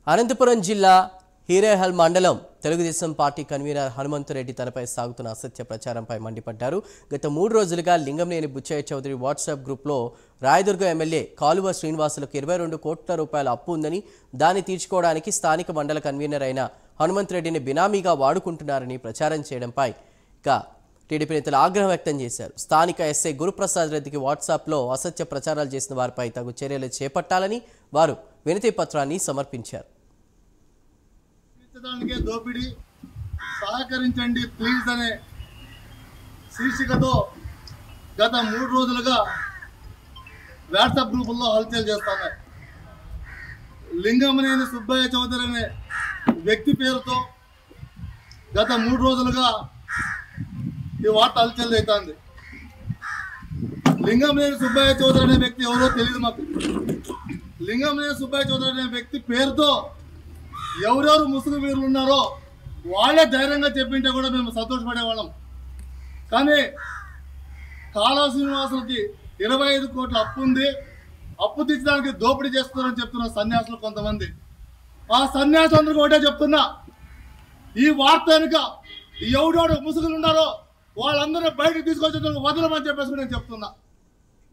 అనంతపురం జిల్లా హీరేహల్ మండలం Telugu Desam party convener Hanumantha Reddy తనపై సాగుతున్న అసత్య ప్రచారంపై మండిపడ్డారు. గత 3 రోజులుగా లింగంనేని బుచ్చయ్య చౌదరి వాట్సాప్ గ్రూప్లో రాయదుర్గ ఎమ్మెల్యే కాలువ శ్రీనివాసులకు 22 కోట్ల రూపాయల అప్పు ఉందని దాన్ని తీర్చుకోవడానికి స్థానిక మండల కన్వీనర్ అయిన హనుమంతరెడ్డిని బినామీగా వాడుకుంటున్నారని ప్రచారం చేయడంపై టీడీపీ నేతలు ఆగ్రహం వ్యక్తం చేశారు. స్థానిక ఎస్ఐ గురుప్రసాద్ రెడ్డికి వాట్సాప్లో అసత్య ప్రచారాలు చేసిన వారిపై తగు చర్యలు చేపట్టాలని వారు వినతి పత్రాన్ని సమర్పించారు. దోపిడీ సహకరించండి ప్లీజ్ అనే శీర్షికతో గత 3 రోజులుగా వాట్సాప్ గ్రూపుల్లో హల్చల్ చేస్తున్నాయి. లింగంనేని సుబ్బయ్య చౌదరి అనే వ్యక్తి పేరుతో గత 3 రోజులుగా ఈ వార్త హల్చల్ అవుతుంది. లింగంనేని సుబ్బయ్య చౌదరి అనే వ్యక్తి ఎవరో తెలియదు మాకు. లింగంనేని సుబ్బయ్య చౌదరి అనే వ్యక్తి పేరుతో ఎవరెవరు ముసుగు వీరులు ఉన్నారో వాళ్ళే ధైర్యంగా చెప్పింటే కూడా మేము సంతోషపడేవాళ్ళం. కానీ కాలువ శ్రీనివాసులకి 25 కోట్ల అప్పు ఉంది, అప్పు తీర్చడానికి దోపిడీ చేస్తున్నారని చెప్తున్న సన్యాసులు కొంతమంది. ఆ సన్యాసులందరికీ ఒకటే చెప్తున్నా, ఈ వార్త వెనుక ఎవడెవడు ముసుగులు ఉన్నారో వాళ్ళందరూ బయటకు తీసుకొచ్చేందుకు వదలమని చెప్పేసి నేను చెప్తున్నా.